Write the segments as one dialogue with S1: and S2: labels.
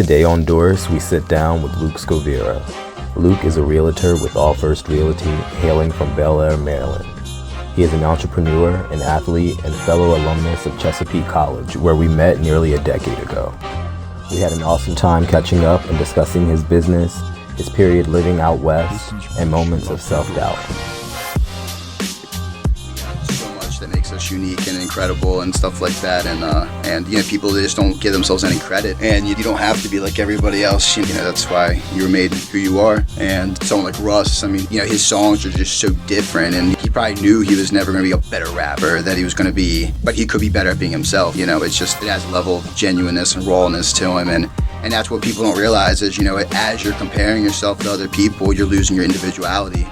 S1: Today on DORiS, we sit down with Luke Skovira. Luke is a realtor with All First Realty, hailing from Bel Air, Maryland. He is an entrepreneur, an athlete, and fellow alumnus of Chesapeake College, where we met nearly a decade ago. We had an awesome time catching up and discussing his business, his period living out west, and moments of self-doubt.
S2: So much that makes us unique and incredible and stuff like that, and you know, people, they just don't give themselves any credit, and you don't have to be like everybody else. You know, that's why you were made who you are. And someone like Russ, I mean, you know, his songs are just so different, and he probably knew he was never going to be a better rapper, that he was going to be, but he could be better at being himself. You know, it's just, it has a level of genuineness and rawness to him, and that's what people don't realize is, you know, as you're comparing yourself to other people, you're losing your individuality.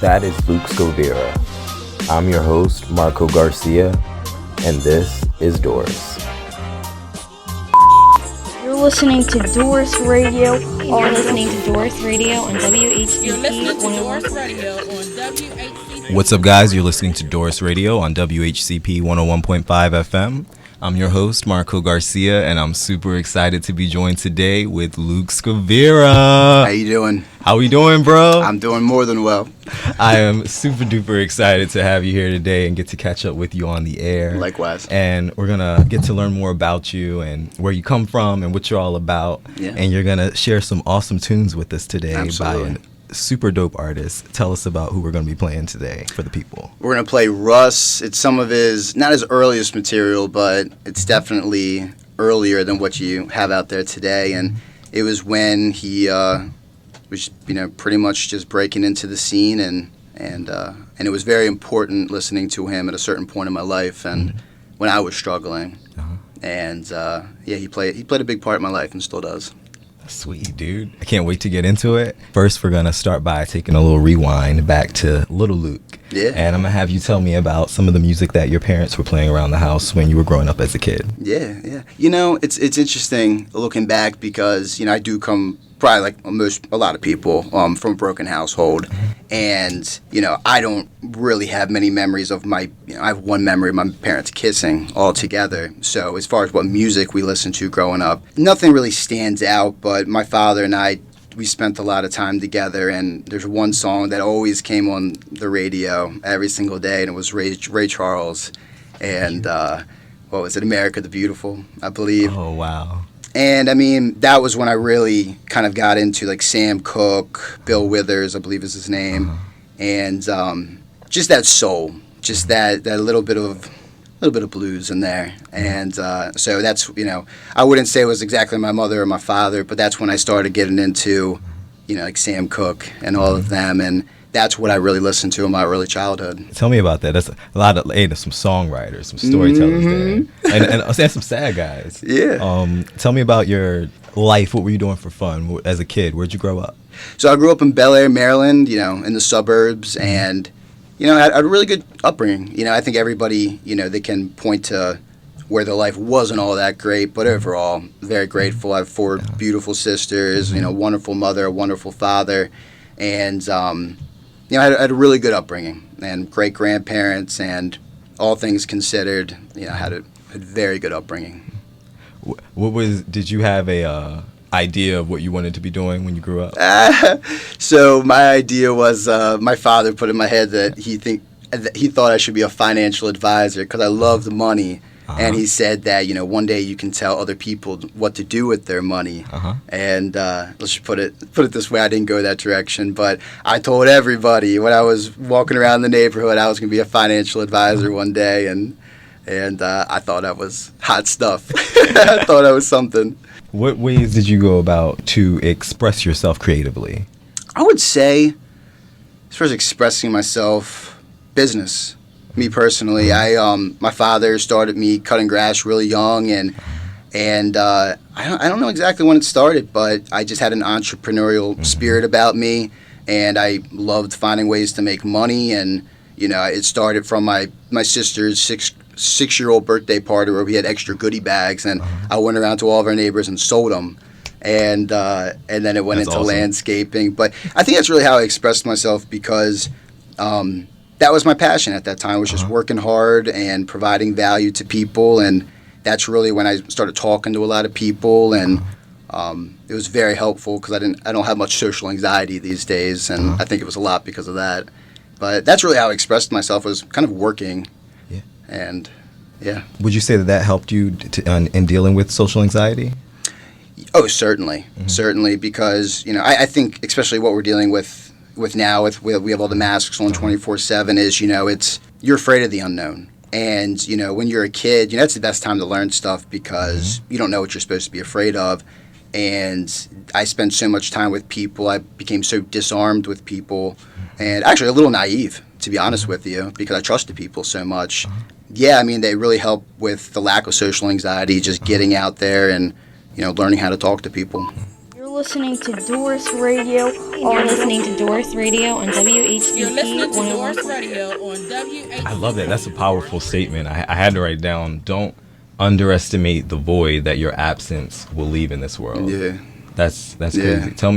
S1: That is Luke Skovira. I'm your host, Marco Garcia, and this is DORiS.
S3: You're listening to DORiS Radio.
S4: You're listening to DORiS Radio on WHCP.
S5: You're listening to DORiS Radio on WHCP.
S6: What's up, guys? You're listening to DORiS Radio on WHCP 101.5 FM. I'm your host, Marco Garcia, and I'm super excited to be joined today with Luke Skovira.
S2: How you doing?
S6: How we doing, bro?
S2: I'm doing more than well.
S6: I am super duper excited to have you here today and get to catch up with you on the air.
S2: Likewise.
S6: And we're going to get to learn more about you and where you come from and what you're all about.
S2: Yeah.
S6: And you're going to share some awesome tunes with us today.
S2: Absolutely.
S6: By a super dope artist. Tell us about who we're going to be playing today for the people.
S2: We're going to play Russ. It's some of his, not his earliest material, but it's definitely earlier than what you have out there today. And it was when he was, you know, pretty much just breaking into the scene, and it was very important listening to him at a certain point in my life, and when I was struggling. And yeah, he played a big part in my life and still does.
S6: Sweet, dude. I can't wait to get into it. First, we're going to start by taking a little rewind back to Little Luke.
S2: Yeah.
S6: And I'm going to have you tell me about some of the music that your parents were playing around the house when you were growing up as a kid.
S2: Yeah. You know, it's interesting looking back because, you know, I do come probably like a lot of people from a broken household. And, you know, I don't really have many memories of I have one memory of my parents kissing all together. So as far as what music we listened to growing up, nothing really stands out, but my father and I, we spent a lot of time together, and there's one song that always came on the radio every single day, and it was Ray Charles, and what was it, America the Beautiful, I believe.
S6: Oh, wow.
S2: And, I mean, that was when I really kind of got into, like, Sam Cooke, Bill Withers, I believe is his name, and just that soul, just that little bit of blues in there. And so that's, you know, I wouldn't say it was exactly my mother or my father, but that's when I started getting into, you know, like Sam Cooke and all of them, and that's what I really listened to in my early childhood.
S6: Tell me about that. That's a lot of, there's some songwriters, some storytellers there, and some sad guys.
S2: Yeah.
S6: Tell me about your life. What were you doing for fun as a kid? Where'd you grow up?
S2: So I grew up in Bel Air, Maryland, you know, in the suburbs, and, you know, I had a really good upbringing. You know, I think everybody, you know, they can point to where their life wasn't all that great, but overall, very grateful. I have four beautiful sisters, you know, wonderful mother, a wonderful father, and, you know, I had a really good upbringing and great grandparents, and all things considered, you know, I had a very good upbringing.
S6: Did you have a idea of what you wanted to be doing when you grew up?
S2: So my idea was my father put in my head that he thought I should be a financial advisor because I loved money. And he said that, you know, one day you can tell other people what to do with their money. And let's just put it this way, I didn't go that direction, but I told everybody when I was walking around the neighborhood I was going to be a financial advisor one day, and I thought that was hot stuff. I thought that was something.
S6: What ways did you go about to express yourself creatively?
S2: I would say, as far as expressing myself, business. Me personally, my father started me cutting grass really young, and I don't know exactly when it started, but I just had an entrepreneurial spirit about me, and I loved finding ways to make money. And, you know, it started from my sister's six-year-old birthday party where we had extra goodie bags, and I went around to all of our neighbors and sold them. And then it went into awesome. Landscaping. But I think that's really how I expressed myself, because that was my passion at that time, was just working hard and providing value to people. And that's really when I started talking to a lot of people and It was very helpful because I don't have much social anxiety these days, and I think it was a lot because of that. But that's really how I expressed myself, was kind of working.
S6: Yeah.
S2: And yeah.
S6: Would you say that helped you in dealing with social anxiety?
S2: Oh, certainly, certainly, because I think especially what we're dealing with now, we have all the masks on 24/7. Is you're afraid of the unknown, and when you're a kid, that's the best time to learn stuff because you don't know what you're supposed to be afraid of. And I spent so much time with people, I became so disarmed with people, and actually a little naive, to be honest with you, because I trusted people so much. Yeah, I mean, they really help with the lack of social anxiety, just getting out there and learning how to talk to people.
S3: You're listening to DORiS Radio.
S4: You're listening to DORiS Radio on WHCP
S5: You're listening to
S4: 101.
S5: DORiS Radio on WHCP.
S6: I love that. That's a powerful statement. I had to write it down. Don't underestimate the void that your absence will leave in this world.
S2: Yeah.
S6: That's crazy. Tell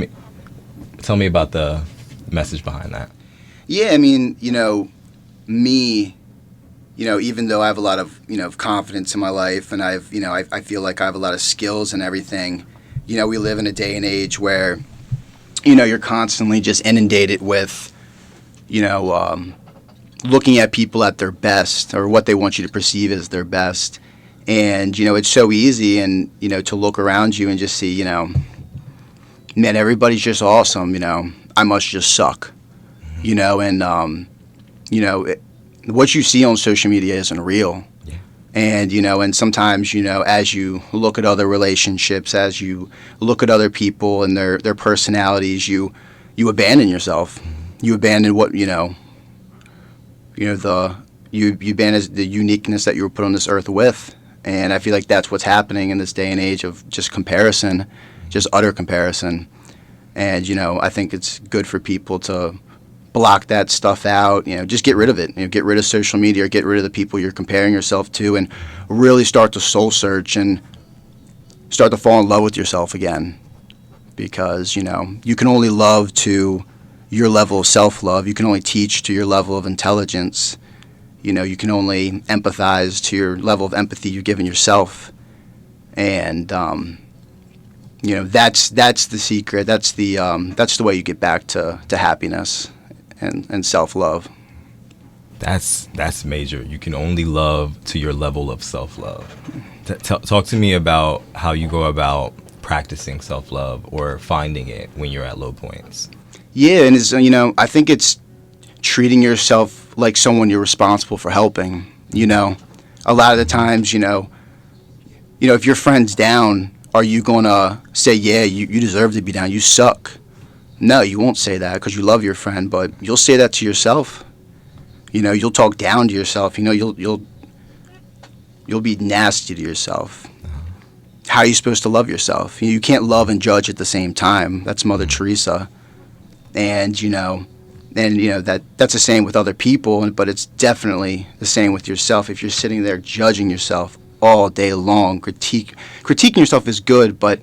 S6: me about the message behind that.
S2: Yeah, I mean, me, even though I have a lot of, confidence in my life, and I feel like I have a lot of skills and everything, we live in a day and age where, you're constantly just inundated with, looking at people at their best or what they want you to perceive as their best. And, it's so easy to look around you and just see, man, everybody's just awesome, I must just suck, and, what you see on social media isn't real.
S6: Yeah.
S2: And, and sometimes, as you look at other relationships, as you look at other people and their personalities, you abandon yourself. You abandon what, you abandon the uniqueness that you were put on this earth with. And I feel like that's what's happening in this day and age of just comparison, just utter comparison. And, I think it's good for people to block that stuff out, just get rid of it. Get rid of social media, or get rid of the people you're comparing yourself to, and really start to soul search and start to fall in love with yourself again. Because, you can only love to your level of self-love. You can only teach to your level of intelligence. You can only empathize to your level of empathy you've given yourself. And, that's the secret. That's the way you get back to happiness and self-love.
S6: That's major. You can only love to your level of self-love. Talk to me about how you go about practicing self-love or finding it when you're at low points.
S2: Yeah, and it's, I think it's treating yourself like someone you're responsible for helping. A lot of the times, if your friend's down, are you gonna say, yeah, you deserve to be down, you suck? No, you won't say that because you love your friend, but you'll say that to yourself. You'll talk down to yourself. You'll be nasty to yourself. How are you supposed to love yourself? You can't love and judge at the same time. That's Mother Teresa. And that's the same with other people, but it's definitely the same with yourself. If you're sitting there judging yourself all day long, critiquing yourself is good, but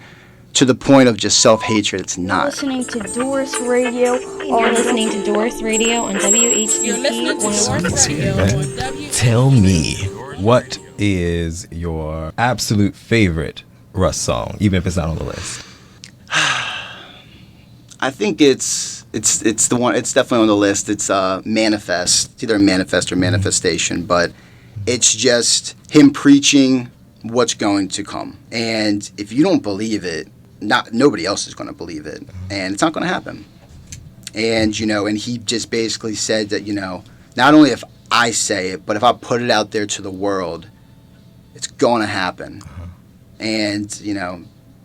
S2: to the point of just self-hatred, it's
S3: You're
S2: not.
S3: listening to DORiS Radio.
S4: You're listening to DORiS Radio on
S5: You're
S4: WHCP
S5: listening to
S4: 101.
S5: DORiS Radio
S6: man.
S5: on WHCP.
S6: Tell me, what is your absolute favorite Russ song, even if it's not on the list?
S2: I think it's the one. It's definitely on the list. It's Manifest. It's either Manifest or Manifestation, but it's just him preaching what's going to come. And if you don't believe it, nobody else is going to believe it, and it's not going to happen. And and he just basically said that not only if I say it, but if I put it out there to the world, it's going to happen. And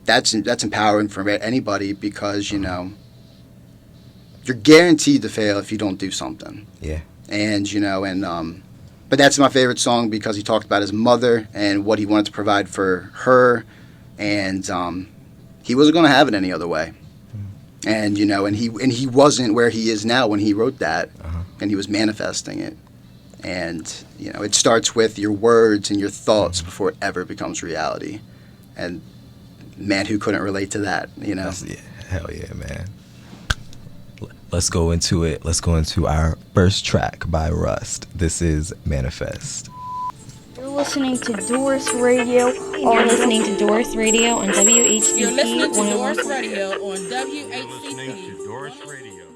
S2: that's empowering for anybody because you're guaranteed to fail if you don't do something.
S6: Yeah.
S2: And but that's my favorite song because he talked about his mother and what he wanted to provide for her, and he wasn't going to have it any other way. And and he wasn't where he is now when he wrote that, and he was manifesting it. And it starts with your words and your thoughts before it ever becomes reality. And man, who couldn't relate to that?
S6: Yeah, hell yeah, man. Let's go into it. Let's go into our first track by Rust. This is Manifest.
S3: You're listening to DORiS Radio.
S4: You're listening to DORiS Radio on WHCP
S5: You're listening to
S4: 101.
S5: DORiS Radio on
S7: You're listening
S5: WHCP.
S7: to DORiS Radio.